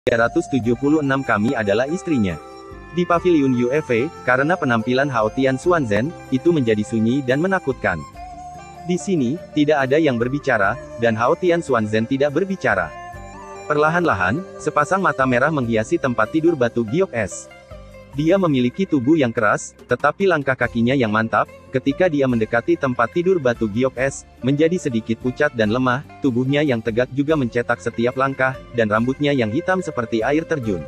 376 kami adalah istrinya. Di pavilion UFA, karena penampilan Hao Tian Xuanzhen, itu menjadi sunyi dan menakutkan. Di sini, tidak ada yang berbicara, dan Hao Tian Xuanzhen tidak berbicara. Perlahan-lahan, sepasang mata merah menghiasi tempat tidur batu giok es. Dia memiliki tubuh yang keras, tetapi langkah kakinya yang mantap. Ketika dia mendekati tempat tidur batu giok es, menjadi sedikit pucat dan lemah, tubuhnya yang tegak juga mencetak setiap langkah, dan rambutnya yang hitam seperti air terjun.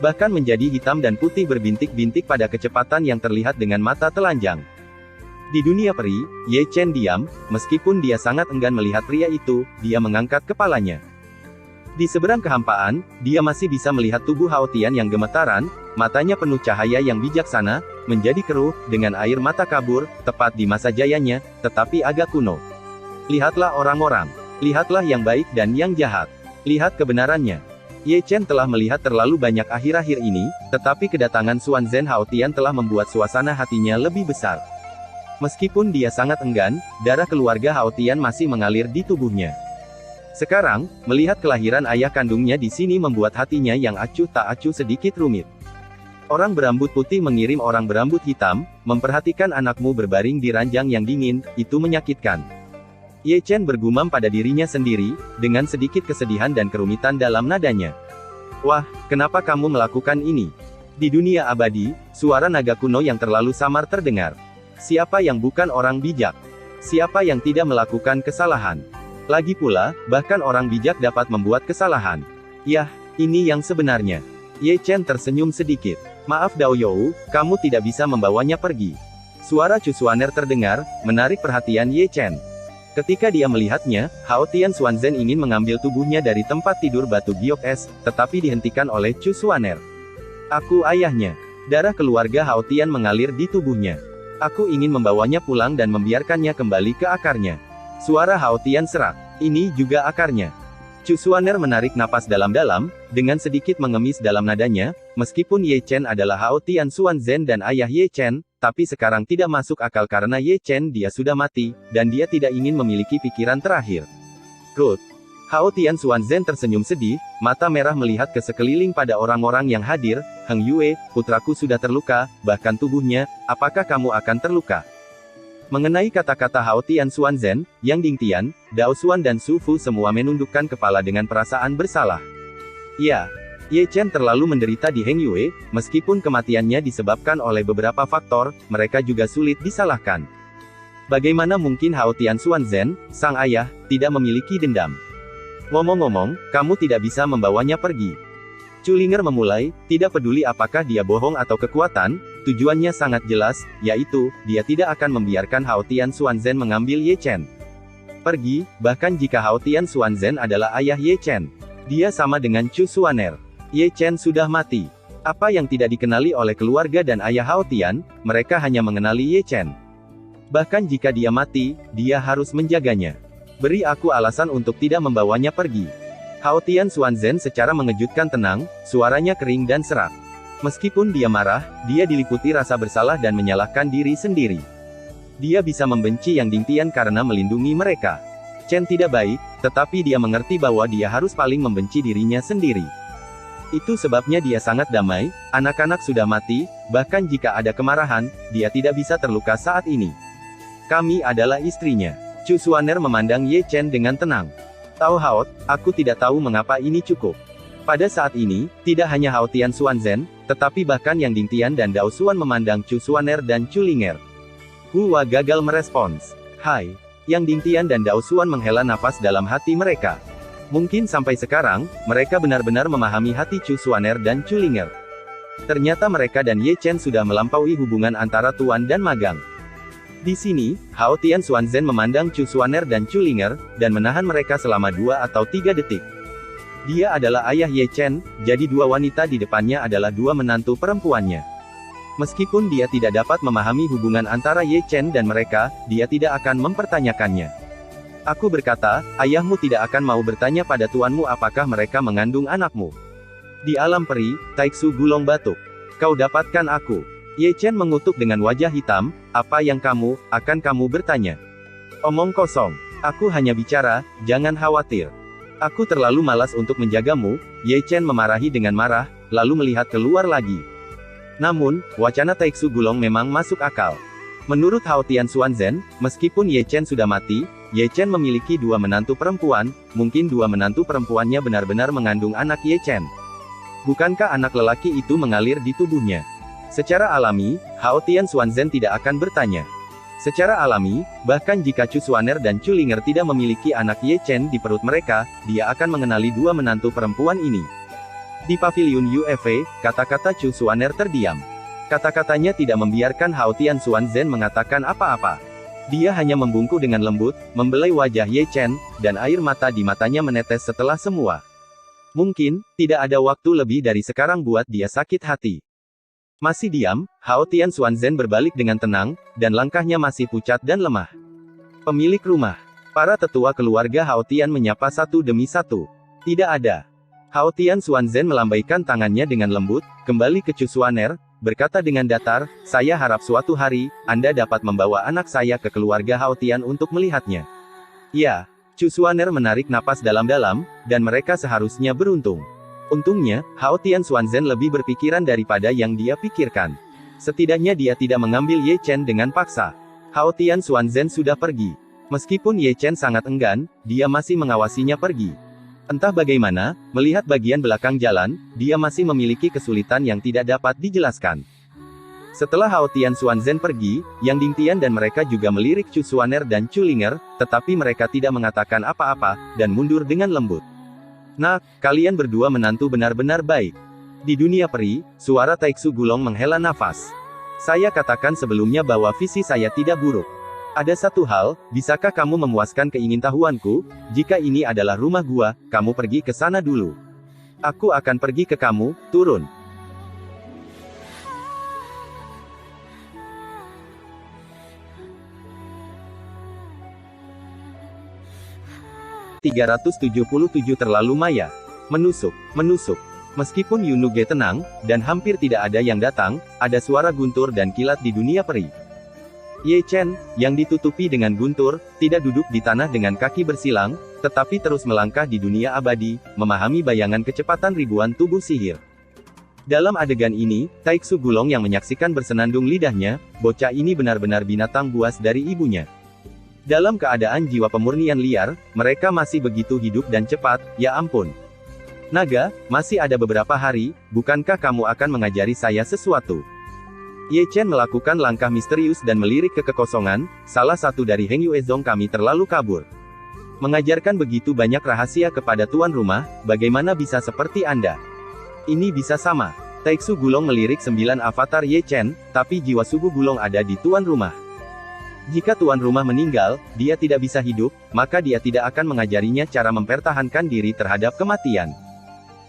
Bahkan menjadi hitam dan putih berbintik-bintik pada kecepatan yang terlihat dengan mata telanjang. Di dunia peri, Ye Chen diam, meskipun dia sangat enggan melihat pria itu, dia mengangkat kepalanya. Di seberang kehampaan, dia masih bisa melihat tubuh Hao Tian yang gemetaran, matanya penuh cahaya yang bijaksana, menjadi keruh, dengan air mata kabur, tepat di masa jayanya, tetapi agak kuno. Lihatlah orang-orang. Lihatlah yang baik dan yang jahat. Lihat kebenarannya. Ye Chen telah melihat terlalu banyak akhir-akhir ini, tetapi kedatangan Xuanzhen Hao Tian telah membuat suasana hatinya lebih besar. Meskipun dia sangat enggan, darah keluarga Hao Tian masih mengalir di tubuhnya. Sekarang, melihat kelahiran ayah kandungnya di sini membuat hatinya yang acuh tak acuh sedikit rumit. Orang berambut putih mengirim orang berambut hitam, memperhatikan anakmu berbaring di ranjang yang dingin, itu menyakitkan. Ye Chen bergumam pada dirinya sendiri, dengan sedikit kesedihan dan kerumitan dalam nadanya. Wah, kenapa kamu melakukan ini? Di dunia abadi, suara naga kuno yang terlalu samar terdengar. Siapa yang bukan orang bijak? Siapa yang tidak melakukan kesalahan? Lagi pula, bahkan orang bijak dapat membuat kesalahan. Yah, ini yang sebenarnya. Ye Chen tersenyum sedikit. Maaf Dao You, kamu tidak bisa membawanya pergi. Suara Chu Xuaner terdengar, menarik perhatian Ye Chen. Ketika dia melihatnya, Hao Tian Xuanzhen ingin mengambil tubuhnya dari tempat tidur batu giok es, tetapi dihentikan oleh Chu Xuaner. Aku ayahnya. Darah keluarga Hao Tian mengalir di tubuhnya. Aku ingin membawanya pulang dan membiarkannya kembali ke akarnya. Suara Hao Tian serak. Ini juga akarnya. Chu Xuaner menarik napas dalam-dalam, dengan sedikit mengemis dalam nadanya, meskipun Ye Chen adalah Hao Tian Xuanzhen dan ayah Ye Chen, tapi sekarang tidak masuk akal karena Ye Chen dia sudah mati, dan dia tidak ingin memiliki pikiran terakhir. Ruth. Hao Tian Xuanzhen tersenyum sedih, mata merah melihat ke sekeliling pada orang-orang yang hadir. Heng Yue, putraku sudah terluka, bahkan tubuhnya, apakah kamu akan terluka? Mengenai kata-kata Hao Tian Xuanzhen, Yang Dingtian, Dao Xuan dan Su Fu semua menundukkan kepala dengan perasaan bersalah. Ya, Ye Chen terlalu menderita di Heng Yue, meskipun kematiannya disebabkan oleh beberapa faktor, mereka juga sulit disalahkan. Bagaimana mungkin Hao Tian Xuanzhen, sang ayah, tidak memiliki dendam? Ngomong-ngomong, kamu tidak bisa membawanya pergi. Chu Linger memulai, tidak peduli apakah dia bohong atau kekuatan, tujuannya sangat jelas, yaitu, dia tidak akan membiarkan Hao Tian Xuanzhen mengambil Ye Chen. Pergi, bahkan jika Hao Tian Xuanzhen adalah ayah Ye Chen. Dia sama dengan Chu Xuaner. Ye Chen sudah mati. Apa yang tidak dikenali oleh keluarga dan ayah Hao Tian, mereka hanya mengenali Ye Chen. Bahkan jika dia mati, dia harus menjaganya. Beri aku alasan untuk tidak membawanya pergi. Hao Tian Xuanzhen secara mengejutkan tenang, suaranya kering dan serak. Meskipun dia marah, dia diliputi rasa bersalah dan menyalahkan diri sendiri. Dia bisa membenci Yang Dingtian karena melindungi mereka. Chen tidak baik, tetapi dia mengerti bahwa dia harus paling membenci dirinya sendiri. Itu sebabnya dia sangat damai, anak-anak sudah mati, bahkan jika ada kemarahan, dia tidak bisa terluka saat ini. Kami adalah istrinya. Chu Xuaner memandang Ye Chen dengan tenang. Tao Hao, aku tidak tahu mengapa ini cukup. Pada saat ini, tidak hanya Hao Tian Xuanzhen, tetapi bahkan Yang Dingtian dan Dao Xuan memandang Chu Xuaner dan Chu Linger. Hua gagal merespons. Hai. Yang Dingtian dan Dao Xuan menghela napas dalam hati mereka. Mungkin sampai sekarang, mereka benar-benar memahami hati Chu Xuaner dan Chu Linger. Ternyata mereka dan Ye Chen sudah melampaui hubungan antara tuan dan magang. Di sini, Hao Tian Xuanzhen memandang Chu Xuaner dan Chu Linger, dan menahan mereka selama 2 atau 3 detik. Dia adalah ayah Ye Chen, jadi 2 wanita di depannya adalah 2 menantu perempuannya. Meskipun dia tidak dapat memahami hubungan antara Ye Chen dan mereka, dia tidak akan mempertanyakannya. Aku berkata, ayahmu tidak akan mau bertanya pada tuanmu apakah mereka mengandung anakmu. Di alam peri, Taiksu gulung batuk. Kau dapatkan aku. Ye Chen mengutuk dengan wajah hitam, apa yang akan kamu bertanya? Omong kosong. Aku hanya bicara, jangan khawatir. Aku terlalu malas untuk menjagamu, Ye Chen memarahi dengan marah, lalu melihat keluar lagi. Namun, wacana Taiksu Gulong memang masuk akal. Menurut Hao Tian Xuanzhen, meskipun Ye Chen sudah mati, Ye Chen memiliki dua menantu perempuan, mungkin dua menantu perempuannya benar-benar mengandung anak Ye Chen. Bukankah anak lelaki itu mengalir di tubuhnya? Secara alami, Hao Tian Xuanzhen tidak akan bertanya. Secara alami, bahkan jika Chu Xuaner dan Chu Linger tidak memiliki anak Ye Chen di perut mereka, dia akan mengenali dua menantu perempuan ini. Di pavilion UFA, kata-kata Chu Xuaner terdiam. Kata-katanya tidak membiarkan Hao Tian Xuanzhen mengatakan apa-apa. Dia hanya membungkuk dengan lembut, membelai wajah Ye Chen, dan air mata di matanya menetes setelah semua. Mungkin, tidak ada waktu lebih dari sekarang buat dia sakit hati. Masih diam, Hao Tian Xuanzhen berbalik dengan tenang, dan langkahnya masih pucat dan lemah. Pemilik rumah. Para tetua keluarga Hao Tian menyapa satu demi satu. Tidak ada. Hao Tian Xuanzhen melambaikan tangannya dengan lembut, kembali ke Chu Xuaner, berkata dengan datar, saya harap suatu hari, Anda dapat membawa anak saya ke keluarga Hao Tian untuk melihatnya. Ya, Chu Xuaner menarik napas dalam-dalam, dan mereka seharusnya beruntung. Untungnya, Hao Tian Xuanzhen lebih berpikiran daripada yang dia pikirkan. Setidaknya dia tidak mengambil Ye Chen dengan paksa. Hao Tian Xuanzhen sudah pergi. Meskipun Ye Chen sangat enggan, dia masih mengawasinya pergi. Entah bagaimana, melihat bagian belakang jalan, dia masih memiliki kesulitan yang tidak dapat dijelaskan. Setelah Hao Tian Xuanzhen pergi, Yang Dingtian dan mereka juga melirik Chu Xuaner dan Chu Linger, tetapi mereka tidak mengatakan apa-apa, dan mundur dengan lembut. Nah, kalian berdua menantu benar-benar baik. Di dunia peri, suara Taiksu Gulong menghela nafas. Saya katakan sebelumnya bahwa visi saya tidak buruk. Ada satu hal, bisakah kamu memuaskan keingintahuanku? Jika ini adalah rumah gua, kamu pergi ke sana dulu. Aku akan pergi ke kamu, turun. (377) terlalu maya. Menusuk. Meskipun Yunuge tenang, dan hampir tidak ada yang datang, ada suara guntur dan kilat di dunia peri. Ye Chen, yang ditutupi dengan guntur, tidak duduk di tanah dengan kaki bersilang, tetapi terus melangkah di dunia abadi, memahami bayangan kecepatan ribuan tubuh sihir. Dalam adegan ini, Taiksu Gulong yang menyaksikan bersenandung lidahnya, bocah ini benar-benar binatang buas dari ibunya. Dalam keadaan jiwa pemurnian liar, mereka masih begitu hidup dan cepat, ya ampun. Naga, masih ada beberapa hari, bukankah kamu akan mengajari saya sesuatu? Ye Chen melakukan langkah misterius dan melirik ke kekosongan, salah satu dari Heng Yuezong kami terlalu kabur. Mengajarkan begitu banyak rahasia kepada tuan rumah, bagaimana bisa seperti Anda? Ini bisa sama. Taiksu Gulong melirik 9 avatar Ye Chen, tapi jiwa suku Gulong ada di tuan rumah. Jika tuan rumah meninggal, dia tidak bisa hidup, maka dia tidak akan mengajarinya cara mempertahankan diri terhadap kematian.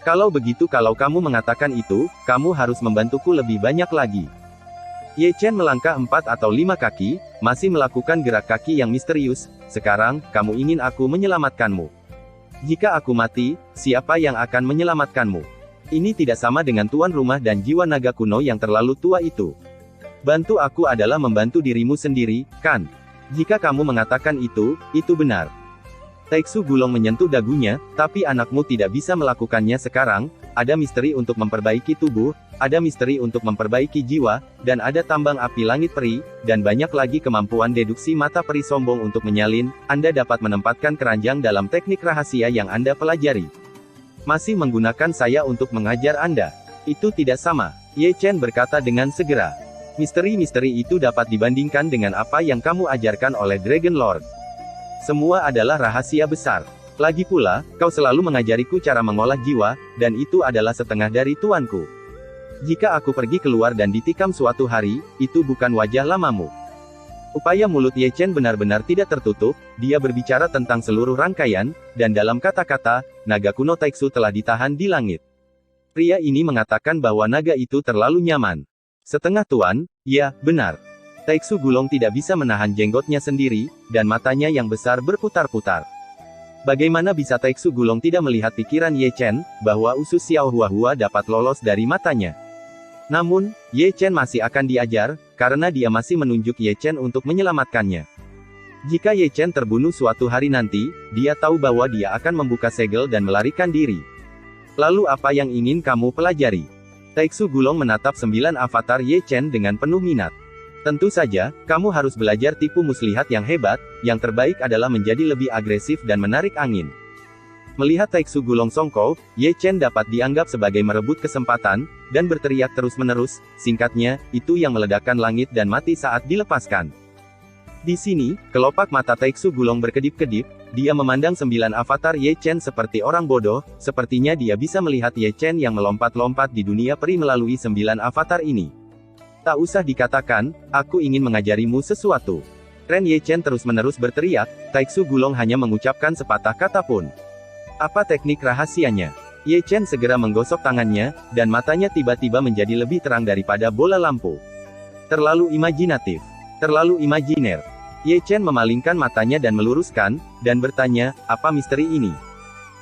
Kalau begitu, kalau kamu mengatakan itu, kamu harus membantuku lebih banyak lagi. Ye Chen melangkah 4 atau 5 kaki, masih melakukan gerak kaki yang misterius. Sekarang, kamu ingin aku menyelamatkanmu. Jika aku mati, siapa yang akan menyelamatkanmu? Ini tidak sama dengan tuan rumah dan jiwa naga kuno yang terlalu tua itu. Bantu aku adalah membantu dirimu sendiri, kan? Jika kamu mengatakan itu benar. Taiksu Gulong menyentuh dagunya, tapi anakmu tidak bisa melakukannya sekarang. Ada misteri untuk memperbaiki tubuh, ada misteri untuk memperbaiki jiwa, dan ada tambang api langit peri, dan banyak lagi kemampuan deduksi mata peri sombong untuk menyalin. Anda dapat menempatkan keranjang dalam teknik rahasia yang Anda pelajari. Masih menggunakan saya untuk mengajar Anda. Itu tidak sama, Ye Chen berkata dengan segera. Misteri-misteri itu dapat dibandingkan dengan apa yang kamu ajarkan oleh Dragon Lord. Semua adalah rahasia besar. Lagi pula, kau selalu mengajariku cara mengolah jiwa, dan itu adalah setengah dari tuanku. Jika aku pergi keluar dan ditikam suatu hari, itu bukan wajah lamamu. Upaya mulut Ye Chen benar-benar tidak tertutup, dia berbicara tentang seluruh rangkaian, dan dalam kata-kata, naga kuno Taiksu telah ditahan di langit. Pria ini mengatakan bahwa naga itu terlalu nyaman. Setengah tuan, ya, benar. Taiksu Gulong tidak bisa menahan jenggotnya sendiri, dan matanya yang besar berputar-putar. Bagaimana bisa Taiksu Gulong tidak melihat pikiran Ye Chen, bahwa usus Xiao Huahua dapat lolos dari matanya? Namun, Ye Chen masih akan diajar, karena dia masih menunjuk Ye Chen untuk menyelamatkannya. Jika Ye Chen terbunuh suatu hari nanti, dia tahu bahwa dia akan membuka segel dan melarikan diri. Lalu apa yang ingin kamu pelajari? Taixu Gulong menatap 9 avatar Ye Chen dengan penuh minat. Tentu saja, kamu harus belajar tipu muslihat yang hebat, yang terbaik adalah menjadi lebih agresif dan menarik angin. Melihat Taixu Gulong songkol, Ye Chen dapat dianggap sebagai merebut kesempatan, dan berteriak terus-menerus, singkatnya, itu yang meledakkan langit dan mati saat dilepaskan. Di sini, kelopak mata Taixu Gulong berkedip-kedip, dia memandang 9 avatar Ye Chen seperti orang bodoh, sepertinya dia bisa melihat Ye Chen yang melompat-lompat di dunia peri melalui 9 avatar ini. Tak usah dikatakan, aku ingin mengajarimu sesuatu. Ren Ye Chen terus-menerus berteriak, Taixu Gulong hanya mengucapkan sepatah kata pun. Apa teknik rahasianya? Ye Chen segera menggosok tangannya, dan matanya tiba-tiba menjadi lebih terang daripada bola lampu. Terlalu imajinatif. Terlalu imajiner. Ye Chen memalingkan matanya dan meluruskan, dan bertanya, apa misteri ini?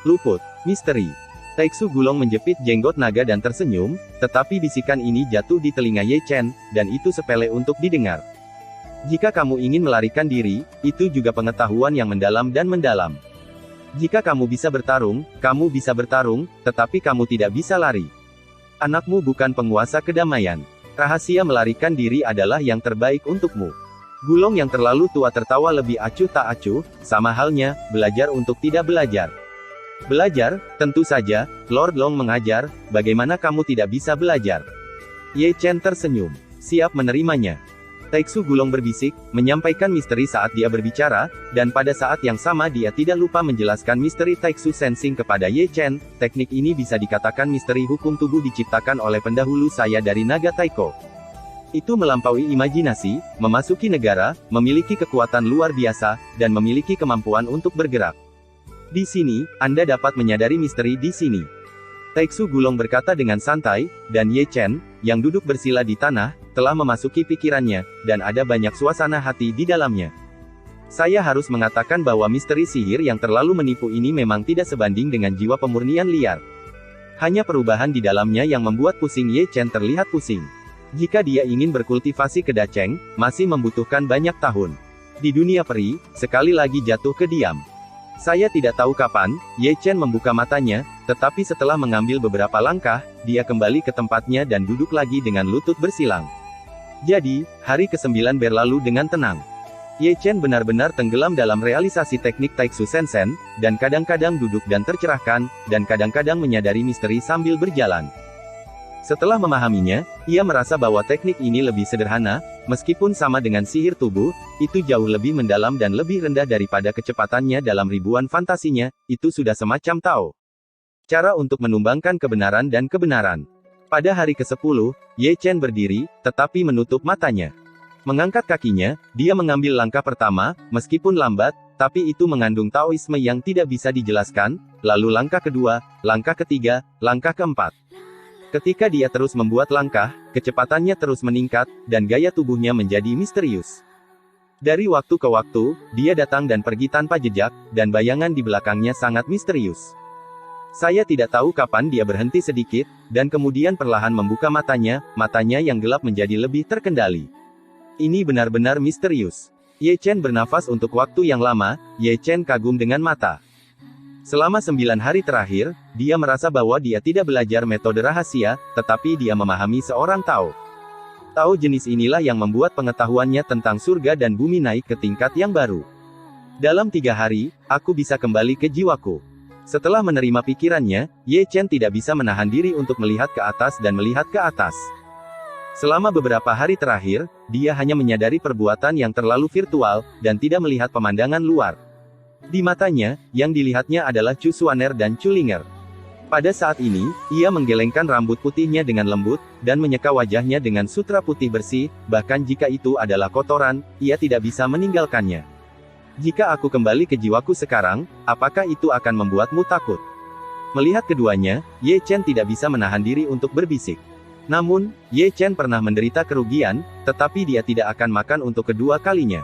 Luput. Misteri. Taixu Gulong menjepit jenggot naga dan tersenyum, tetapi bisikan ini jatuh di telinga Ye Chen, dan itu sepele untuk didengar. Jika kamu ingin melarikan diri, itu juga pengetahuan yang mendalam dan mendalam. Jika kamu bisa bertarung, tetapi kamu tidak bisa lari. Anakmu bukan penguasa kedamaian. Rahasia melarikan diri adalah yang terbaik untukmu. Gulong yang terlalu tua tertawa lebih acuh tak acuh, sama halnya, belajar untuk tidak belajar. Belajar, tentu saja, Lord Long mengajar, bagaimana kamu tidak bisa belajar? Ye Chen tersenyum. Siap menerimanya. Taixu Gulong berbisik, menyampaikan misteri saat dia berbicara, dan pada saat yang sama dia tidak lupa menjelaskan misteri Taixu Sensing kepada Ye Chen. Teknik ini bisa dikatakan misteri hukum tubuh diciptakan oleh pendahulu saya dari Naga Taiko. Itu melampaui imajinasi, memasuki negara, memiliki kekuatan luar biasa, dan memiliki kemampuan untuk bergerak. Di sini, Anda dapat menyadari misteri di sini. Taixu Gulong berkata dengan santai, dan Ye Chen, yang duduk bersila di tanah, telah memasuki pikirannya, dan ada banyak suasana hati di dalamnya. Saya harus mengatakan bahwa misteri sihir yang terlalu menipu ini memang tidak sebanding dengan jiwa pemurnian liar. Hanya perubahan di dalamnya yang membuat pusing Ye Chen terlihat pusing. Jika dia ingin berkultivasi kedaceng, masih membutuhkan banyak tahun. Di dunia peri, sekali lagi jatuh ke diam. Saya tidak tahu kapan, Ye Chen membuka matanya, tetapi setelah mengambil beberapa langkah, dia kembali ke tempatnya dan duduk lagi dengan lutut bersilang. Jadi, hari ke-9 berlalu dengan tenang. Ye Chen benar-benar tenggelam dalam realisasi teknik Taixu Sensen, dan kadang-kadang duduk dan tercerahkan, dan kadang-kadang menyadari misteri sambil berjalan. Setelah memahaminya, ia merasa bahwa teknik ini lebih sederhana, meskipun sama dengan sihir tubuh, itu jauh lebih mendalam dan lebih rendah daripada kecepatannya dalam ribuan fantasinya, itu sudah semacam Tao. Cara untuk menumbangkan kebenaran dan kebenaran. Pada hari ke-10, Ye Chen berdiri, tetapi menutup matanya. Mengangkat kakinya, dia mengambil langkah pertama, meskipun lambat, tapi itu mengandung Taoisme yang tidak bisa dijelaskan, lalu langkah kedua, langkah ketiga, langkah keempat. Ketika dia terus membuat langkah, kecepatannya terus meningkat, dan gaya tubuhnya menjadi misterius. Dari waktu ke waktu, dia datang dan pergi tanpa jejak, dan bayangan di belakangnya sangat misterius. Saya tidak tahu kapan dia berhenti sedikit, dan kemudian perlahan membuka matanya yang gelap menjadi lebih terkendali. Ini benar-benar misterius. Ye Chen bernafas untuk waktu yang lama, Ye Chen kagum dengan mata. Selama 9 hari terakhir, dia merasa bahwa dia tidak belajar metode rahasia, tetapi dia memahami seorang Tao. Tao jenis inilah yang membuat pengetahuannya tentang surga dan bumi naik ke tingkat yang baru. Dalam 3 hari, aku bisa kembali ke jiwaku. Setelah menerima pikirannya, Ye Chen tidak bisa menahan diri untuk melihat ke atas dan melihat ke atas. Selama beberapa hari terakhir, dia hanya menyadari perbuatan yang terlalu virtual, dan tidak melihat pemandangan luar. Di matanya, yang dilihatnya adalah Chu Xuaner dan Chu Linger. Pada saat ini, ia menggelengkan rambut putihnya dengan lembut, dan menyeka wajahnya dengan sutra putih bersih, bahkan jika itu adalah kotoran, ia tidak bisa meninggalkannya. Jika aku kembali ke jiwaku sekarang, apakah itu akan membuatmu takut? Melihat keduanya, Ye Chen tidak bisa menahan diri untuk berbisik. Namun, Ye Chen pernah menderita kerugian, tetapi dia tidak akan makan untuk kedua kalinya.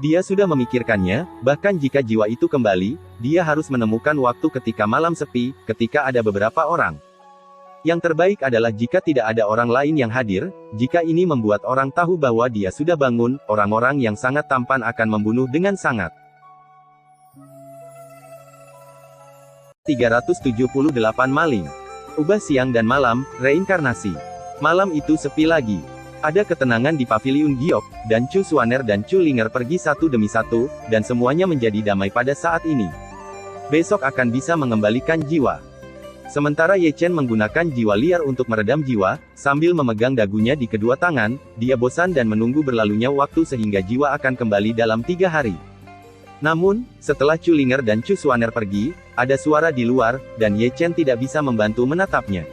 Dia sudah memikirkannya, bahkan jika jiwa itu kembali, dia harus menemukan waktu ketika malam sepi, ketika ada beberapa orang. Yang terbaik adalah jika tidak ada orang lain yang hadir, jika ini membuat orang tahu bahwa dia sudah bangun, orang-orang yang sangat tampan akan membunuh dengan sangat. 378 maling. Ubah siang dan malam, reinkarnasi. Malam itu sepi lagi. Ada ketenangan di paviliun Giok, dan Chu Xuaner dan Chu Linger pergi satu demi satu, dan semuanya menjadi damai pada saat ini. Besok akan bisa mengembalikan jiwa. Sementara Ye Chen menggunakan jiwa liar untuk meredam jiwa, sambil memegang dagunya di kedua tangan, dia bosan dan menunggu berlalunya waktu sehingga jiwa akan kembali dalam 3 hari. Namun, setelah Chu Linger dan Chu Xuaner pergi, ada suara di luar, dan Ye Chen tidak bisa membantu menatapnya.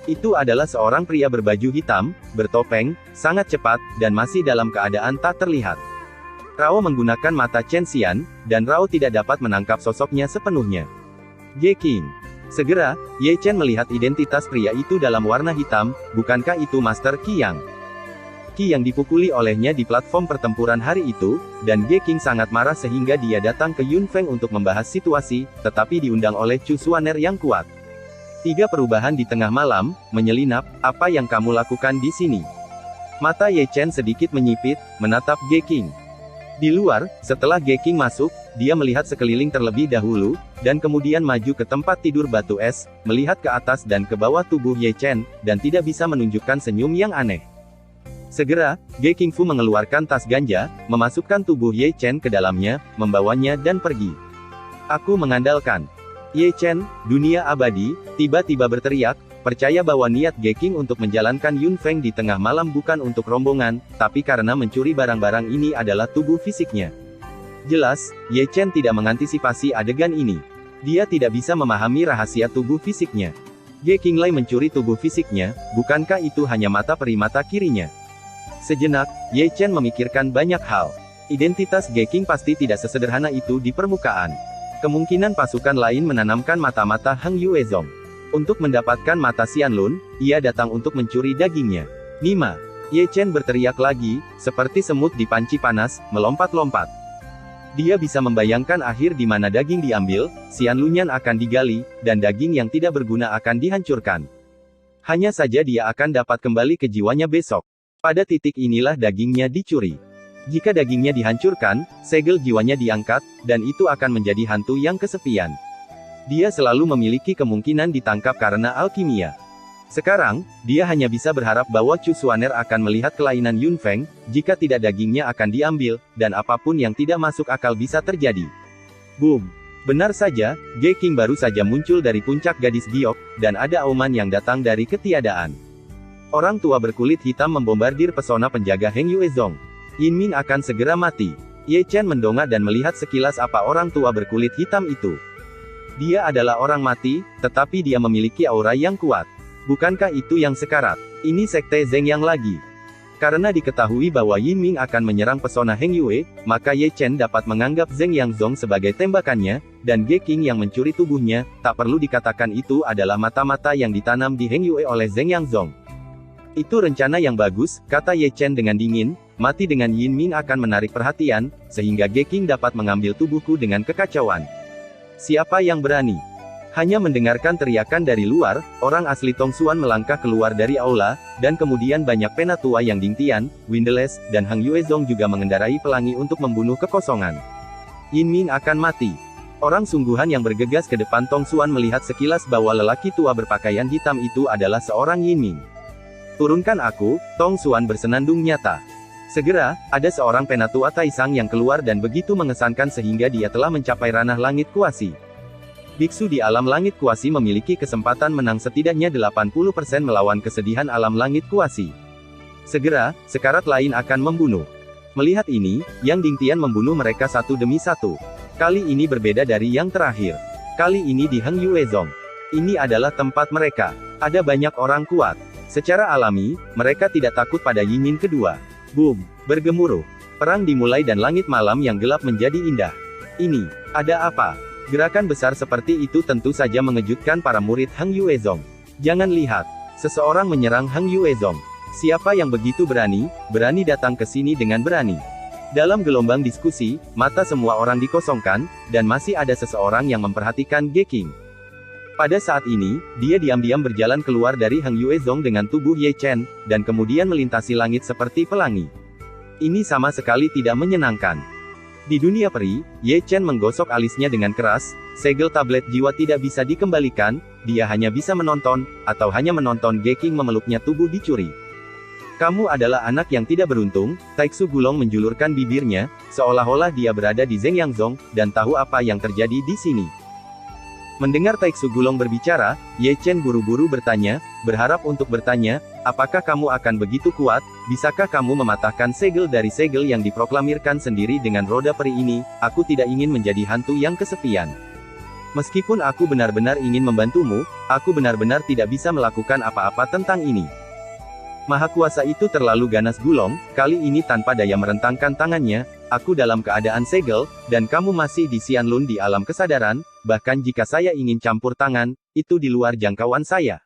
Itu adalah seorang pria berbaju hitam, bertopeng, sangat cepat, dan masih dalam keadaan tak terlihat. Rao menggunakan mata Chen Xian, dan Rao tidak dapat menangkap sosoknya sepenuhnya. Ge King. Segera, Ye Chen melihat identitas pria itu dalam warna hitam, bukankah itu Master Qi Yang? Qi yang dipukuli olehnya di platform pertempuran hari itu, dan Ge King sangat marah sehingga dia datang ke Yun Feng untuk membahas situasi, tetapi diundang oleh Chu Xuaner yang kuat. 3 perubahan di tengah malam, menyelinap, apa yang kamu lakukan di sini? Mata Ye Chen sedikit menyipit, menatap Ge King. Di luar, setelah Ge King masuk, dia melihat sekeliling terlebih dahulu, dan kemudian maju ke tempat tidur batu es, melihat ke atas dan ke bawah tubuh Ye Chen, dan tidak bisa menunjukkan senyum yang aneh. Segera, Ge King Fu mengeluarkan tas ganja, memasukkan tubuh Ye Chen ke dalamnya, membawanya dan pergi. Aku mengandalkan Ye Chen, dunia abadi, tiba-tiba berteriak, percaya bahwa niat Ge King untuk menjalankan Yun Feng di tengah malam bukan untuk rombongan, tapi karena mencuri barang-barang ini adalah tubuh fisiknya. Jelas, Ye Chen tidak mengantisipasi adegan ini. Dia tidak bisa memahami rahasia tubuh fisiknya. Ge Qinglai mencuri tubuh fisiknya, bukankah itu hanya mata peri mata kirinya? Sejenak, Ye Chen memikirkan banyak hal. Identitas Ge King pasti tidak sesederhana itu di permukaan. Kemungkinan pasukan lain menanamkan mata-mata Heng Yuezong. Untuk mendapatkan mata Xianlun, ia datang untuk mencuri dagingnya. Nima. Ye Chen berteriak lagi, seperti semut di panci panas, melompat-lompat. Dia bisa membayangkan akhir di mana daging diambil, Xianlunyan akan digali, dan daging yang tidak berguna akan dihancurkan. Hanya saja dia akan dapat kembali ke jiwanya besok. Pada titik inilah dagingnya dicuri. Jika dagingnya dihancurkan, segel jiwanya diangkat, dan itu akan menjadi hantu yang kesepian. Dia selalu memiliki kemungkinan ditangkap karena alkimia. Sekarang, dia hanya bisa berharap bahwa Chu Xuaner akan melihat kelainan Yun Feng, jika tidak dagingnya akan diambil, dan apapun yang tidak masuk akal bisa terjadi. Boom! Benar saja, Ge King baru saja muncul dari puncak gadis giok, dan ada auman yang datang dari ketiadaan. Orang tua berkulit hitam membombardir pesona penjaga Heng Yuezong. Yin Ming akan segera mati. Ye Chen mendongak dan melihat sekilas apa orang tua berkulit hitam itu. Dia adalah orang mati, tetapi dia memiliki aura yang kuat. Bukankah itu yang sekarat? Ini sekte Zeng Yang lagi. Karena diketahui bahwa Yin Ming akan menyerang pesona Heng Yue, maka Ye Chen dapat menganggap Zeng Yang Zong sebagai tembakannya, dan Ge King yang mencuri tubuhnya, tak perlu dikatakan itu adalah mata-mata yang ditanam di Heng Yue oleh Zeng Yang Zong. Itu rencana yang bagus, kata Ye Chen dengan dingin. Mati dengan Yin Ming akan menarik perhatian, sehingga Ge King dapat mengambil tubuhku dengan kekacauan. Siapa yang berani? Hanya mendengarkan teriakan dari luar, orang asli Tongsuan melangkah keluar dari aula, dan kemudian banyak penatua yang Dingtian, Windeles, dan Heng Yuezong juga mengendarai pelangi untuk membunuh kekosongan. Yin Ming akan mati. Orang sungguhan yang bergegas ke depan Tongsuan melihat sekilas bahwa lelaki tua berpakaian hitam itu adalah seorang Yin Ming. Turunkan aku, Tongsuan bersenandung nyata. Segera, ada seorang penatua Taisang yang keluar dan begitu mengesankan sehingga dia telah mencapai ranah langit kuasi. Biksu di alam langit kuasi memiliki kesempatan menang setidaknya 80% melawan kesedihan alam langit kuasi. Segera, sekarat lain akan membunuh. Melihat ini, Yang Dingtian membunuh mereka satu demi satu. Kali ini berbeda dari yang terakhir. Kali ini di Heng Yuezong. Ini adalah tempat mereka. Ada banyak orang kuat. Secara alami, mereka tidak takut pada Yin Ming kedua. Boom! Bergemuruh. Perang dimulai dan langit malam yang gelap menjadi indah. Ini, ada apa? Gerakan besar seperti itu tentu saja mengejutkan para murid Heng Yuezong. Jangan lihat. Seseorang menyerang Heng Yuezong. Siapa yang begitu berani datang ke sini dengan berani. Dalam gelombang diskusi, mata semua orang dikosongkan, dan masih ada seseorang yang memperhatikan Ge King. Pada saat ini, dia diam-diam berjalan keluar dari Heng Yuezong dengan tubuh Ye Chen, dan kemudian melintasi langit seperti pelangi. Ini sama sekali tidak menyenangkan. Di dunia peri, Ye Chen menggosok alisnya dengan keras, segel tablet jiwa tidak bisa dikembalikan, dia hanya bisa menonton, atau hanya menonton Geking memeluknya tubuh dicuri. Kamu adalah anak yang tidak beruntung, Taixu Gulong menjulurkan bibirnya, seolah-olah dia berada di Zhengyangzong, dan tahu apa yang terjadi di sini. Mendengar Taixu Gulong berbicara, Ye Chen buru-buru bertanya, berharap untuk bertanya, apakah kamu akan begitu kuat, bisakah kamu mematahkan segel dari segel yang diproklamirkan sendiri dengan roda peri ini, aku tidak ingin menjadi hantu yang kesepian. Meskipun aku benar-benar ingin membantumu, aku benar-benar tidak bisa melakukan apa-apa tentang ini. Maha kuasa itu terlalu ganas Gulong, kali ini tanpa daya merentangkan tangannya, aku dalam keadaan segel, dan kamu masih di Xianlun di alam kesadaran, bahkan jika saya ingin campur tangan, itu di luar jangkauan saya.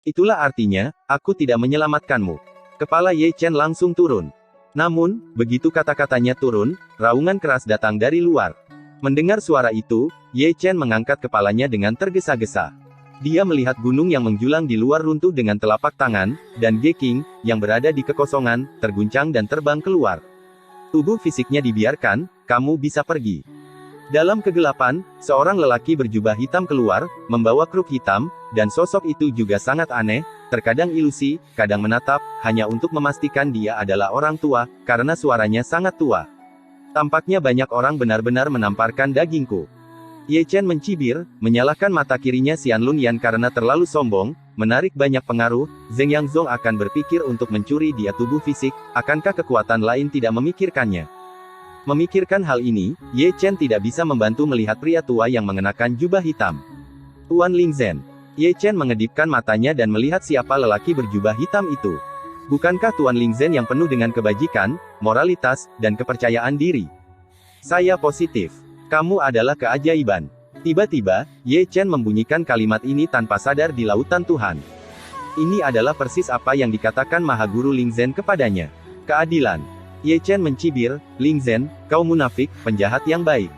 Itulah artinya, aku tidak menyelamatkanmu. Kepala Ye Chen langsung turun. Namun, begitu kata-katanya turun, raungan keras datang dari luar. Mendengar suara itu, Ye Chen mengangkat kepalanya dengan tergesa-gesa. Dia melihat gunung yang menjulang di luar runtuh dengan telapak tangan, dan Geking, yang berada di kekosongan, terguncang dan terbang keluar. Tubuh fisiknya dibiarkan, kamu bisa pergi. Dalam kegelapan, seorang lelaki berjubah hitam keluar, membawa kruk hitam, dan sosok itu juga sangat aneh, terkadang ilusi, kadang menatap, hanya untuk memastikan dia adalah orang tua, karena suaranya sangat tua. Tampaknya banyak orang benar-benar menamparkan dagingku. Ye Chen mencibir, menyalahkan mata kirinya Xianlun Yan karena terlalu sombong, menarik banyak pengaruh, Zhengyangzong akan berpikir untuk mencuri dia tubuh fisik, akankah kekuatan lain tidak memikirkannya? Memikirkan hal ini, Ye Chen tidak bisa membantu melihat pria tua yang mengenakan jubah hitam. Tuan Lingzhen. Ye Chen mengedipkan matanya dan melihat siapa lelaki berjubah hitam itu. Bukankah Tuan Lingzhen yang penuh dengan kebajikan, moralitas, dan kepercayaan diri? Saya positif. Kamu adalah keajaiban. Tiba-tiba, Ye Chen membunyikan kalimat ini tanpa sadar di lautan Tuhan. Ini adalah persis apa yang dikatakan Maha Guru Lingzhen kepadanya. Keadilan. Ye Chen mencibir, Lingzhen, kau munafik, penjahat yang baik.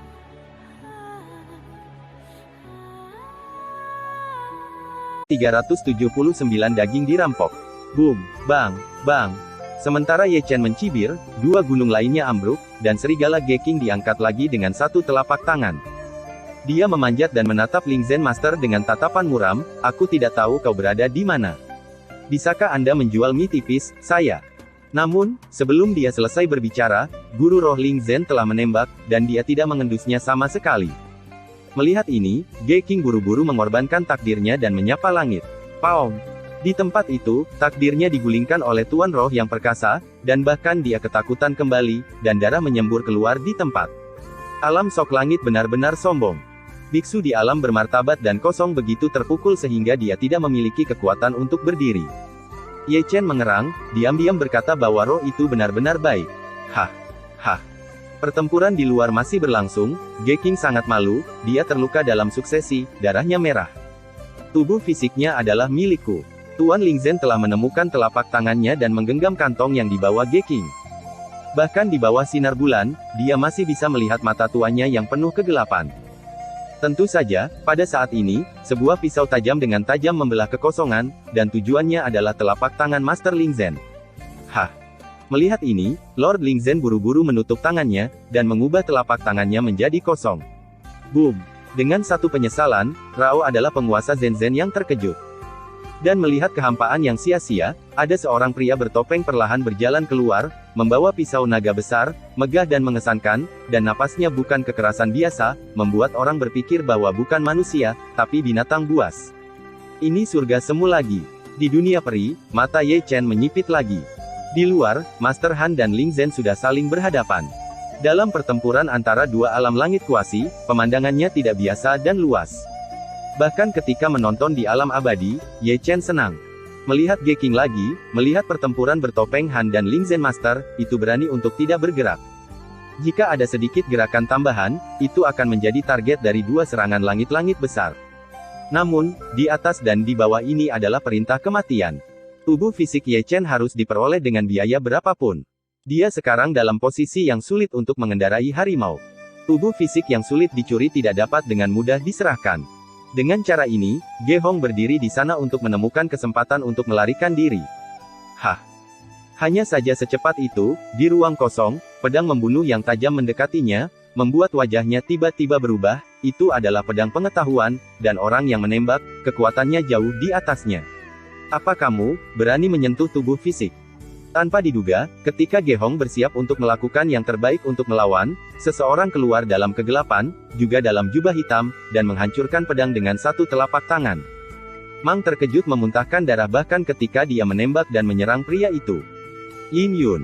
...379 daging dirampok. Boom, bang, bang. Sementara Ye Chen mencibir, dua gunung lainnya ambruk, dan serigala Geking diangkat lagi dengan satu telapak tangan. Dia memanjat dan menatap Lingzhen Master dengan tatapan muram, aku tidak tahu kau berada di mana. Bisakah Anda menjual mie tipis, saya? Namun, sebelum dia selesai berbicara, guru roh Lingzhen telah menembak, dan dia tidak mengendusnya sama sekali. Melihat ini, Geking buru-buru mengorbankan takdirnya dan menyapa langit. Paong! Di tempat itu, takdirnya digulingkan oleh Tuan Roh yang perkasa, dan bahkan dia ketakutan kembali, dan darah menyembur keluar di tempat. Alam sok langit benar-benar sombong. Biksu di alam bermartabat dan kosong begitu terpukul sehingga dia tidak memiliki kekuatan untuk berdiri. Ye Chen mengerang, diam-diam berkata bahwa roh itu benar-benar baik. Hah, hah. Pertempuran di luar masih berlangsung, Geking sangat malu, dia terluka dalam suksesi, darahnya merah. Tubuh fisiknya adalah milikku. Tuan Lingzhen telah menemukan telapak tangannya dan menggenggam kantong yang dibawa Geking. Bahkan di bawah sinar bulan, dia masih bisa melihat mata tuannya yang penuh kegelapan. Tentu saja, pada saat ini, sebuah pisau tajam dengan tajam membelah kekosongan, dan tujuannya adalah telapak tangan Master Lingzhen. Hah! Melihat ini, Lord Lingzhen buru-buru menutup tangannya, dan mengubah telapak tangannya menjadi kosong. Boom! Dengan satu penyesalan, Rao adalah penguasa Zhen yang terkejut. Dan melihat kehampaan yang sia-sia, ada seorang pria bertopeng perlahan berjalan keluar, membawa pisau naga besar, megah dan mengesankan, dan napasnya bukan kekerasan biasa, membuat orang berpikir bahwa bukan manusia, tapi binatang buas. Ini surga semu lagi. Di dunia peri, mata Ye Chen menyipit lagi. Di luar, Master Han dan Lingzhen sudah saling berhadapan. Dalam pertempuran antara dua alam langit kuasi, pemandangannya tidak biasa dan luas. Bahkan ketika menonton di alam abadi, Ye Chen senang. Melihat Geking lagi, melihat pertempuran bertopeng Han dan Lingzhen Master, itu berani untuk tidak bergerak. Jika ada sedikit gerakan tambahan, itu akan menjadi target dari dua serangan langit-langit besar. Namun, di atas dan di bawah ini adalah perintah kematian. Tubuh fisik Ye Chen harus diperoleh dengan biaya berapapun. Dia sekarang dalam posisi yang sulit untuk mengendarai harimau. Tubuh fisik yang sulit dicuri tidak dapat dengan mudah diserahkan. Dengan cara ini, Ge Hong berdiri di sana untuk menemukan kesempatan untuk melarikan diri. Hah! Hanya saja secepat itu, di ruang kosong, pedang membunuh yang tajam mendekatinya, membuat wajahnya tiba-tiba berubah. Itu adalah pedang pengetahuan, dan orang yang menembak, kekuatannya jauh di atasnya. Apa kamu berani menyentuh tubuh fisik? Tanpa diduga, ketika Ge Hong bersiap untuk melakukan yang terbaik untuk melawan, seseorang keluar dalam kegelapan, juga dalam jubah hitam, dan menghancurkan pedang dengan satu telapak tangan. Mang terkejut memuntahkan darah bahkan ketika dia menembak dan menyerang pria itu. Yin Yun.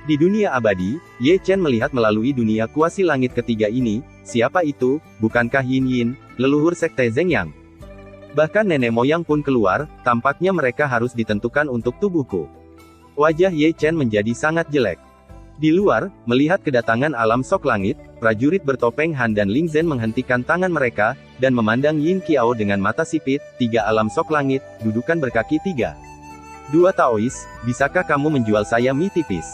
Di dunia abadi, Ye Chen melihat melalui dunia kuasi langit ketiga ini. Siapa itu? Bukankah Yin Yin, leluhur sekte Zeng Yang? Bahkan nenek moyang pun keluar, tampaknya mereka harus ditentukan untuk tubuhku. Wajah Ye Chen menjadi sangat jelek. Di luar, melihat kedatangan alam sok langit, prajurit bertopeng Han dan Ling Zhen menghentikan tangan mereka, dan memandang Yin Qiao dengan mata sipit. Tiga alam sok langit, dudukan berkaki tiga. Dua Taois, bisakah kamu menjual saya mie tipis?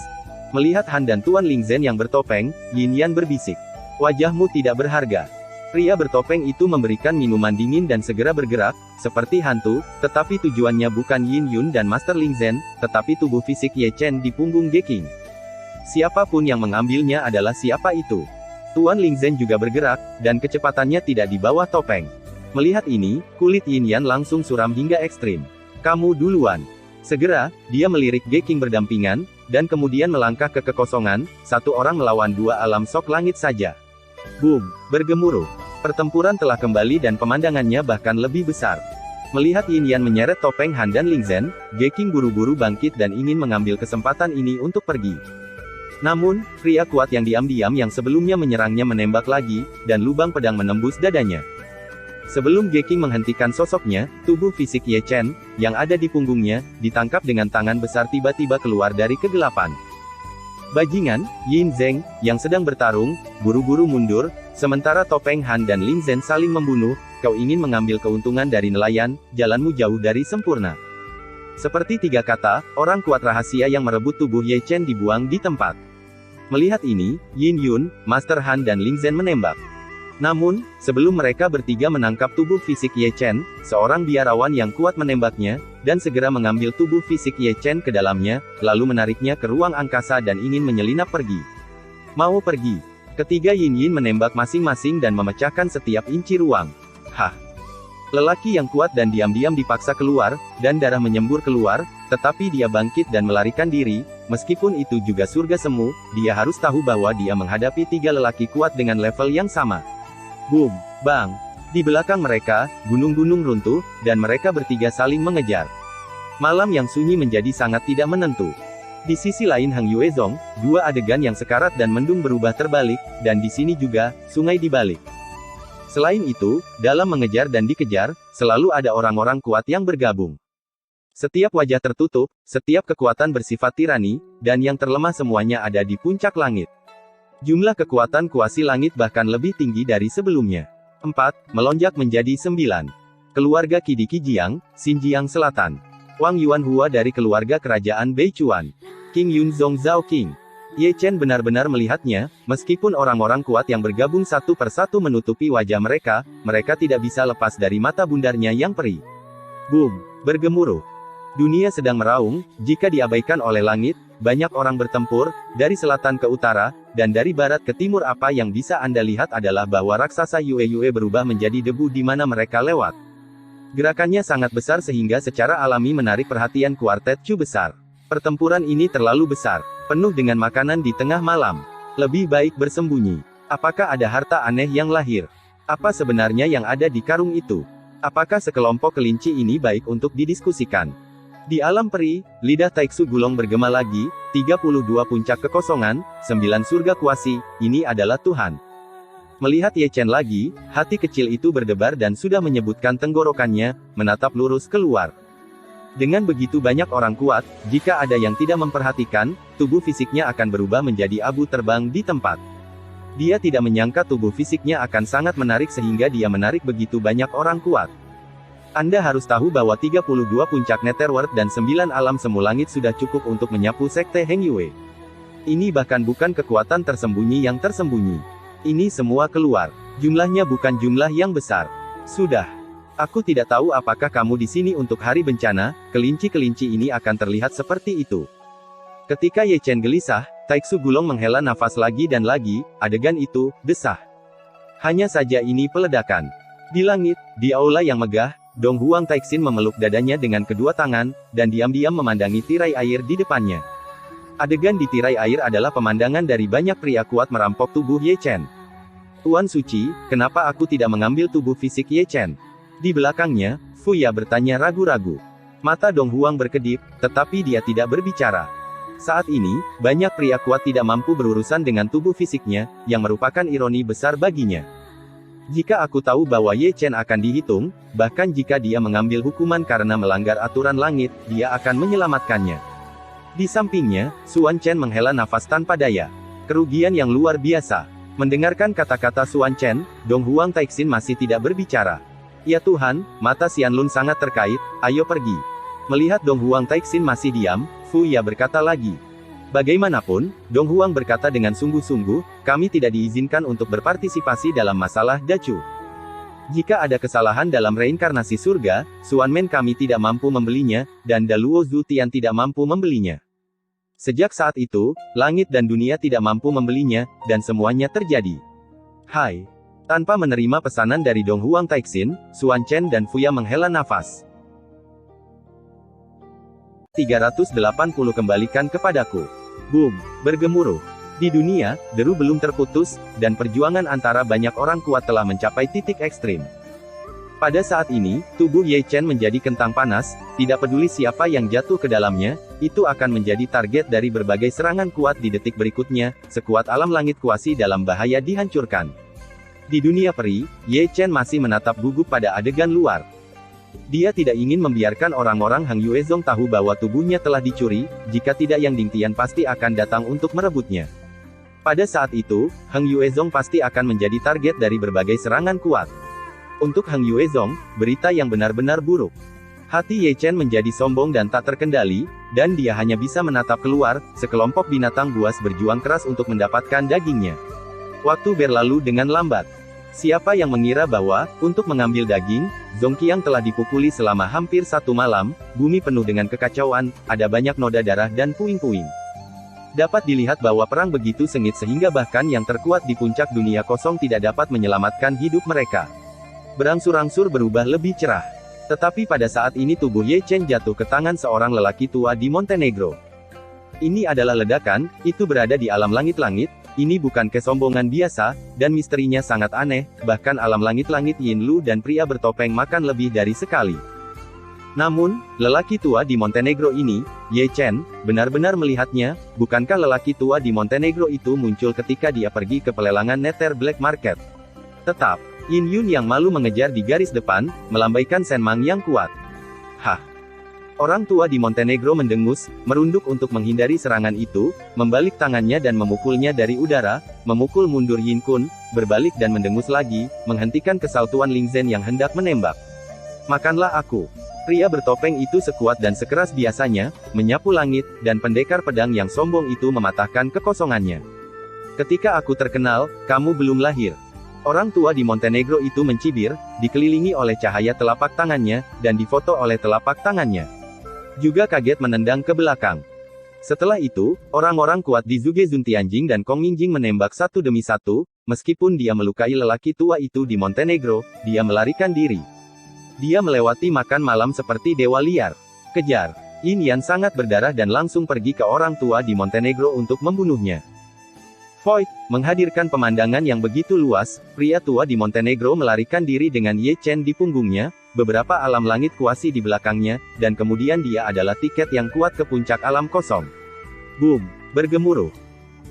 Melihat Han dan Tuan Ling Zhen yang bertopeng, Yin Yan berbisik. Wajahmu tidak berharga. Pria bertopeng itu memberikan minuman dingin dan segera bergerak, seperti hantu, tetapi tujuannya bukan Yin Yun dan Master Ling Zhen, tetapi tubuh fisik Ye Chen di punggung Ge King. Siapapun yang mengambilnya adalah siapa itu. Tuan Ling Zhen juga bergerak, dan kecepatannya tidak di bawah topeng. Melihat ini, kulit Yin Yan langsung suram hingga ekstrim. Kamu duluan. Segera, dia melirik Ge King berdampingan, dan kemudian melangkah ke kekosongan, satu orang melawan dua alam sok langit saja. Boom! Bergemuruh. Pertempuran telah kembali dan pemandangannya bahkan lebih besar. Melihat Yin Yan menyeret topeng Han dan Ling Zhen, Ge King buru-buru bangkit dan ingin mengambil kesempatan ini untuk pergi. Namun, pria kuat yang diam-diam yang sebelumnya menyerangnya menembak lagi, dan lubang pedang menembus dadanya. Sebelum Ge King menghentikan sosoknya, tubuh fisik Ye Chen, yang ada di punggungnya, ditangkap dengan tangan besar tiba-tiba keluar dari kegelapan. Bajingan, Yin Zeng, yang sedang bertarung, buru-buru mundur, sementara topeng Han dan Ling Zhen saling membunuh. Kau ingin mengambil keuntungan dari nelayan, jalanmu jauh dari sempurna. Seperti tiga kata, orang kuat rahasia yang merebut tubuh Ye Chen dibuang di tempat. Melihat ini, Yin Yun, Master Han dan Ling Zhen menembak. Namun, sebelum mereka bertiga menangkap tubuh fisik Ye Chen, seorang biarawan yang kuat menembaknya, dan segera mengambil tubuh fisik Ye Chen ke dalamnya, lalu menariknya ke ruang angkasa dan ingin menyelinap pergi. Mau pergi. Ketiga Yin Yin menembak masing-masing dan memecahkan setiap inci ruang. Hah! Lelaki yang kuat dan diam-diam dipaksa keluar, dan darah menyembur keluar, tetapi dia bangkit dan melarikan diri. Meskipun itu juga surga semu, dia harus tahu bahwa dia menghadapi tiga lelaki kuat dengan level yang sama. Boom! Bang! Di belakang mereka, gunung-gunung runtuh, dan mereka bertiga saling mengejar. Malam yang sunyi menjadi sangat tidak menentu. Di sisi lain Hang Yuezong, dua adegan yang sekarat dan mendung berubah terbalik, dan di sini juga, sungai dibalik. Selain itu, dalam mengejar dan dikejar, selalu ada orang-orang kuat yang bergabung. Setiap wajah tertutup, setiap kekuatan bersifat tirani, dan yang terlemah semuanya ada di puncak langit. Jumlah kekuatan kuasi langit bahkan lebih tinggi dari sebelumnya. 4. Melonjak menjadi 9. Keluarga Qidi Jiang, Xinjiang Selatan. Wang Yuanhua dari keluarga kerajaan Beichuan. King Yunzong Zhao King. Ye Chen benar-benar melihatnya, meskipun orang-orang kuat yang bergabung satu persatu menutupi wajah mereka, mereka tidak bisa lepas dari mata bundarnya yang perih. Boom! Bergemuruh. Dunia sedang meraung, jika diabaikan oleh langit, banyak orang bertempur, dari selatan ke utara, dan dari barat ke timur. Apa yang bisa Anda lihat adalah bahwa raksasa Yue berubah menjadi debu di mana mereka lewat. Gerakannya sangat besar sehingga secara alami menarik perhatian kuartet Chu besar. Pertempuran ini terlalu besar, penuh dengan makanan di tengah malam. Lebih baik bersembunyi. Apakah ada harta aneh yang lahir? Apa sebenarnya yang ada di karung itu? Apakah sekelompok kelinci ini baik untuk didiskusikan? Di alam peri, lidah Taiksu Gulong bergema lagi, 32 puncak kekosongan, 9 surga kuasi, ini adalah Tuhan. Melihat Ye Chen lagi, hati kecil itu berdebar dan sudah menyebutkan tenggorokannya, menatap lurus keluar. Dengan begitu banyak orang kuat, jika ada yang tidak memperhatikan, tubuh fisiknya akan berubah menjadi abu terbang di tempat. Dia tidak menyangka tubuh fisiknya akan sangat menarik sehingga dia menarik begitu banyak orang kuat. Anda harus tahu bahwa 32 puncak Netherworld dan 9 alam semu langit sudah cukup untuk menyapu sekte Heng Yue. Ini bahkan bukan kekuatan tersembunyi yang tersembunyi. Ini semua keluar. Jumlahnya bukan jumlah yang besar. Sudah. Aku tidak tahu apakah kamu di sini untuk hari bencana, kelinci-kelinci ini akan terlihat seperti itu. Ketika Ye Chen gelisah, Taiksu Gulong menghela nafas lagi dan lagi, adegan itu, desah. Hanya saja ini peledakan. Di langit, di aula yang megah, Dong Huang Taixin memeluk dadanya dengan kedua tangan, dan diam-diam memandangi tirai air di depannya. Adegan di tirai air adalah pemandangan dari banyak pria kuat merampok tubuh Ye Chen. Tuan Suci, kenapa aku tidak mengambil tubuh fisik Ye Chen? Di belakangnya, Fuya bertanya ragu-ragu. Mata Dong Huang berkedip, tetapi dia tidak berbicara. Saat ini, banyak pria kuat tidak mampu berurusan dengan tubuh fisiknya, yang merupakan ironi besar baginya. Jika aku tahu bahwa Ye Chen akan dihitung, bahkan jika dia mengambil hukuman karena melanggar aturan langit, dia akan menyelamatkannya. Di sampingnya, Suan Chen menghela nafas tanpa daya. Kerugian yang luar biasa. Mendengarkan kata-kata Suan Chen, Dong Huang Taixin masih tidak berbicara. Ya Tuhan, mata Xianlun sangat terkait, ayo pergi. Melihat Dong Huang Taixin masih diam, Fuya berkata lagi. Bagaimanapun, Dong Huang berkata dengan sungguh-sungguh, kami tidak diizinkan untuk berpartisipasi dalam masalah Dacu. Jika ada kesalahan dalam reinkarnasi surga, Suan Men kami tidak mampu membelinya, dan Daluo Zutian tidak mampu membelinya. Sejak saat itu, langit dan dunia tidak mampu membelinya, dan semuanya terjadi. Hai. Tanpa menerima pesanan dari Dong Huang Taixin, Suan Chen dan Fuya menghela nafas. 380 kembalikan kepadaku. Boom, bergemuruh. Di dunia, deru belum terputus, dan perjuangan antara banyak orang kuat telah mencapai titik ekstrim. Pada saat ini, tubuh Ye Chen menjadi kentang panas, tidak peduli siapa yang jatuh ke dalamnya, itu akan menjadi target dari berbagai serangan kuat di detik berikutnya, sekuat alam langit kuasi dalam bahaya dihancurkan. Di dunia peri, Ye Chen masih menatap gugup pada adegan luar. Dia tidak ingin membiarkan orang-orang Hang Yuezong tahu bahwa tubuhnya telah dicuri, jika tidak Yang Dingtian pasti akan datang untuk merebutnya. Pada saat itu, Hang Yuezong pasti akan menjadi target dari berbagai serangan kuat. Untuk Hang Yuezong, berita yang benar-benar buruk. Hati Ye Chen menjadi sombong dan tak terkendali, dan dia hanya bisa menatap keluar, sekelompok binatang buas berjuang keras untuk mendapatkan dagingnya. Waktu berlalu dengan lambat. Siapa yang mengira bahwa, untuk mengambil daging, Zongqiang telah dipukuli selama hampir 1 malam, bumi penuh dengan kekacauan, ada banyak noda darah dan puing-puing. Dapat dilihat bahwa perang begitu sengit sehingga bahkan yang terkuat di puncak dunia kosong tidak dapat menyelamatkan hidup mereka. Berangsur-angsur berubah lebih cerah. Tetapi pada saat ini tubuh Ye Chen jatuh ke tangan seorang lelaki tua di Montenegro. Ini adalah ledakan, itu berada di alam langit-langit. Ini bukan kesombongan biasa, dan misterinya sangat aneh, bahkan alam langit-langit Yin Lu dan pria bertopeng makan lebih dari sekali. Namun, lelaki tua di Montenegro ini, Ye Chen, benar-benar melihatnya, bukankah lelaki tua di Montenegro itu muncul ketika dia pergi ke pelelangan Nether Black Market? Tetap, Yin Yun yang malu mengejar di garis depan, melambaikan senmang yang kuat. Hah! Orang tua di Montenegro mendengus, merunduk untuk menghindari serangan itu, membalik tangannya dan memukulnya dari udara, memukul mundur Yin Kun, berbalik dan mendengus lagi, menghentikan kesaltuan Ling Zhen yang hendak menembak. Makanlah aku. Pria bertopeng itu sekuat dan sekeras biasanya, menyapu langit, dan pendekar pedang yang sombong itu mematahkan kekosongannya. Ketika aku terkenal, kamu belum lahir. Orang tua di Montenegro itu mencibir, dikelilingi oleh cahaya telapak tangannya, dan difoto oleh telapak tangannya. Juga kaget menendang ke belakang. Setelah itu, orang-orang kuat di Zuge Zuntianjing dan Kong Mingjing menembak satu demi satu, meskipun dia melukai lelaki tua itu di Montenegro, dia melarikan diri. Dia melewati makan malam seperti dewa liar. Kejar. Yin Yan sangat berdarah dan langsung pergi ke orang tua di Montenegro untuk membunuhnya. Void, menghadirkan pemandangan yang begitu luas, pria tua di Montenegro melarikan diri dengan Ye Chen di punggungnya, beberapa alam langit kuasi di belakangnya, dan kemudian dia adalah tiket yang kuat ke puncak alam kosong. Boom! Bergemuruh.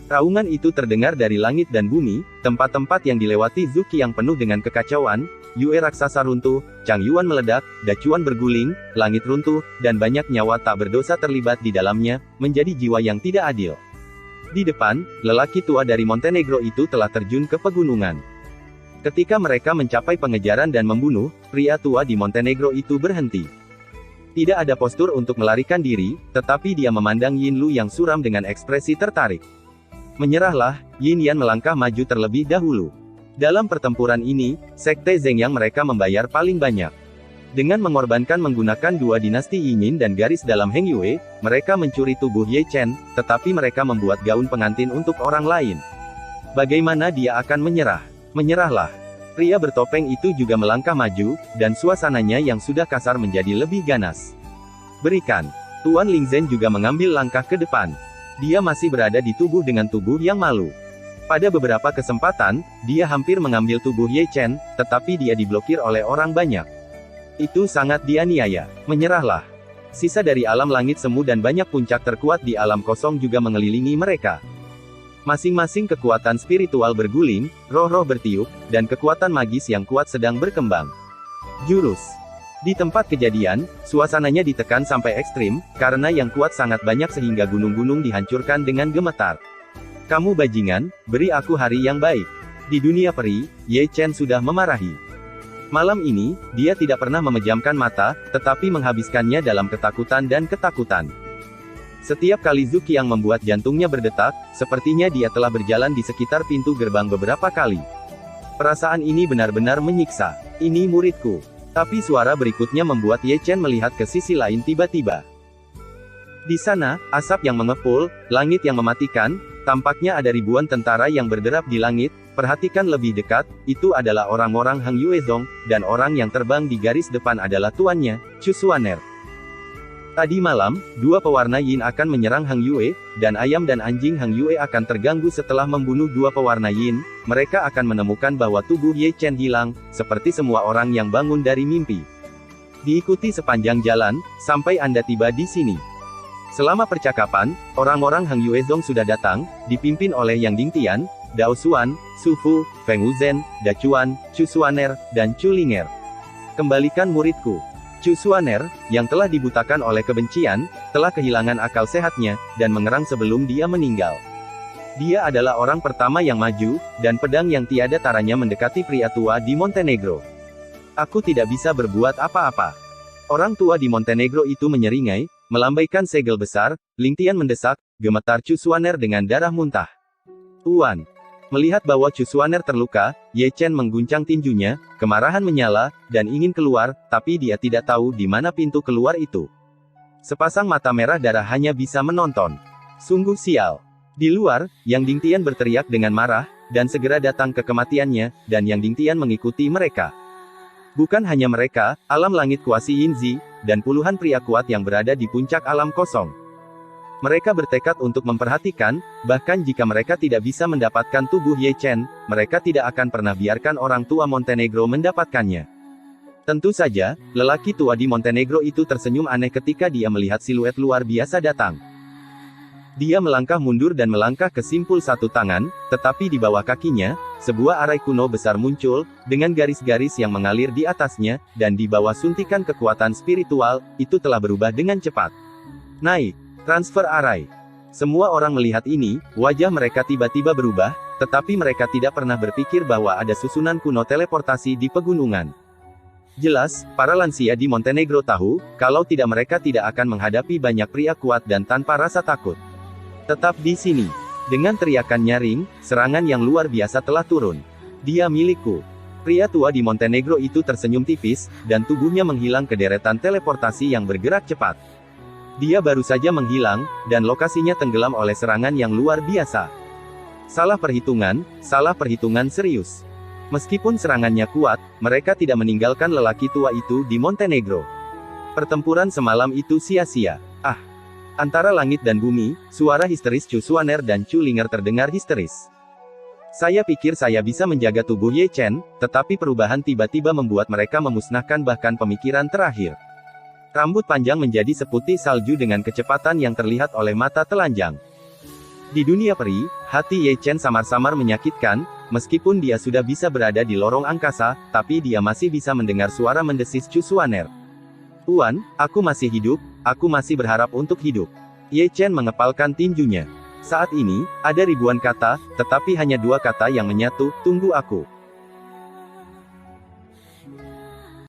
Raungan itu terdengar dari langit dan bumi, tempat-tempat yang dilewati Zuki yang penuh dengan kekacauan, Yue raksasa runtuh, Chang Yuan meledak, Dacuan berguling, langit runtuh, dan banyak nyawa tak berdosa terlibat di dalamnya, menjadi jiwa yang tidak adil. Di depan, lelaki tua dari Montenegro itu telah terjun ke pegunungan. Ketika mereka mencapai pengejaran dan membunuh, pria tua di Montenegro itu berhenti. Tidak ada postur untuk melarikan diri, tetapi dia memandang Yin Lu yang suram dengan ekspresi tertarik. Menyerahlah, Yin Yan melangkah maju terlebih dahulu. Dalam pertempuran ini, Sekte Zeng yang mereka membayar paling banyak. Dengan menggunakan dua dinasti Yingyin dan garis dalam Heng Yue, mereka mencuri tubuh Ye Chen, tetapi mereka membuat gaun pengantin untuk orang lain. Bagaimana dia akan menyerah? Menyerahlah. Pria bertopeng itu juga melangkah maju, dan suasananya yang sudah kasar menjadi lebih ganas. Berikan. Tuan Lingzhen juga mengambil langkah ke depan. Dia masih berada di tubuh dengan tubuh yang malu. Pada beberapa kesempatan, dia hampir mengambil tubuh Ye Chen, tetapi dia diblokir oleh orang banyak. Itu sangat dianiaya. Menyerahlah. Sisa dari alam langit semu dan banyak puncak terkuat di alam kosong juga mengelilingi mereka. Masing-masing kekuatan spiritual berguling, roh-roh bertiup, dan kekuatan magis yang kuat sedang berkembang. Jurus. Di tempat kejadian, suasananya ditekan sampai ekstrim, karena yang kuat sangat banyak sehingga gunung-gunung dihancurkan dengan gemetar. Kamu bajingan, beri aku hari yang baik. Di dunia peri, Ye Chen sudah memarahi. Malam ini, dia tidak pernah memejamkan mata, tetapi menghabiskannya dalam ketakutan dan ketakutan. Setiap kali Zhu Qiang membuat jantungnya berdetak, sepertinya dia telah berjalan di sekitar pintu gerbang beberapa kali. Perasaan ini benar-benar menyiksa. Ini muridku. Tapi suara berikutnya membuat Ye Chen melihat ke sisi lain tiba-tiba. Di sana, asap yang mengepul, langit yang mematikan, tampaknya ada ribuan tentara yang berderap di langit. Perhatikan lebih dekat, itu adalah orang-orang Heng Yuezong, dan orang yang terbang di garis depan adalah tuannya, Chu Xuaner. Tadi malam, dua pewarna Yin akan menyerang Heng Yue, dan ayam dan anjing Heng Yue akan terganggu setelah membunuh dua pewarna Yin. Mereka akan menemukan bahwa tubuh Ye Chen hilang, seperti semua orang yang bangun dari mimpi. Diikuti sepanjang jalan, sampai Anda tiba di sini. Selama percakapan, orang-orang Heng Yuezong sudah datang, dipimpin oleh Yang Dingtian, Dao Xuan, Su Fu, Feng Wuzhen, Da Chuan, Chu Xuaner, dan Chu Linger. Kembalikan muridku. Chu Xuaner, yang telah dibutakan oleh kebencian, telah kehilangan akal sehatnya, dan mengerang sebelum dia meninggal. Dia adalah orang pertama yang maju, dan pedang yang tiada taranya mendekati pria tua di Montenegro. Aku tidak bisa berbuat apa-apa. Orang tua di Montenegro itu menyeringai, melambaikan segel besar. Lingtian mendesak, gemetar Chu Xuaner dengan darah muntah. Tuan. Melihat bahwa Chu Xuaner terluka, Ye Chen mengguncang tinjunya, kemarahan menyala, dan ingin keluar, tapi dia tidak tahu di mana pintu keluar itu. Sepasang mata merah darah hanya bisa menonton. Sungguh sial. Di luar, Yang Dingtian berteriak dengan marah, dan segera datang ke kematiannya, dan Yang Dingtian mengikuti mereka. Bukan hanya mereka, alam langit kuasi Yinzi, dan puluhan pria kuat yang berada di puncak alam kosong. Mereka bertekad untuk memperhatikan, bahkan jika mereka tidak bisa mendapatkan tubuh Ye Chen, mereka tidak akan pernah biarkan orang tua Montenegro mendapatkannya. Tentu saja, lelaki tua di Montenegro itu tersenyum aneh ketika dia melihat siluet luar biasa datang. Dia melangkah mundur dan melangkah ke simpul satu tangan, tetapi di bawah kakinya, sebuah arai kuno besar muncul, dengan garis-garis yang mengalir di atasnya, dan di bawah suntikan kekuatan spiritual, itu telah berubah dengan cepat. Naik. Transfer arai. Semua orang melihat ini, wajah mereka tiba-tiba berubah, tetapi mereka tidak pernah berpikir bahwa ada susunan kuno teleportasi di pegunungan. Jelas, para lansia di Montenegro tahu, kalau tidak mereka tidak akan menghadapi banyak pria kuat dan tanpa rasa takut. Tetap di sini. Dengan teriakan nyaring, serangan yang luar biasa telah turun. Dia milikku. Pria tua di Montenegro itu tersenyum tipis, dan tubuhnya menghilang ke deretan teleportasi yang bergerak cepat. Dia baru saja menghilang, dan lokasinya tenggelam oleh serangan yang luar biasa. Salah perhitungan serius. Meskipun serangannya kuat, mereka tidak meninggalkan lelaki tua itu di Montenegro. Pertempuran semalam itu sia-sia. Antara langit dan bumi, suara histeris Chu Xuaner dan Chu Linger terdengar histeris. Saya pikir saya bisa menjaga tubuh Ye Chen, tetapi perubahan tiba-tiba membuat mereka memusnahkan bahkan pemikiran terakhir. Rambut panjang menjadi seputih salju dengan kecepatan yang terlihat oleh mata telanjang. Di dunia peri, hati Ye Chen samar-samar menyakitkan, meskipun dia sudah bisa berada di lorong angkasa, tapi dia masih bisa mendengar suara mendesis Chu Xuaner. Tuan, aku masih hidup, aku masih berharap untuk hidup. Ye Chen mengepalkan tinjunya. Saat ini, ada ribuan kata, tetapi hanya dua kata yang menyatu, tunggu aku.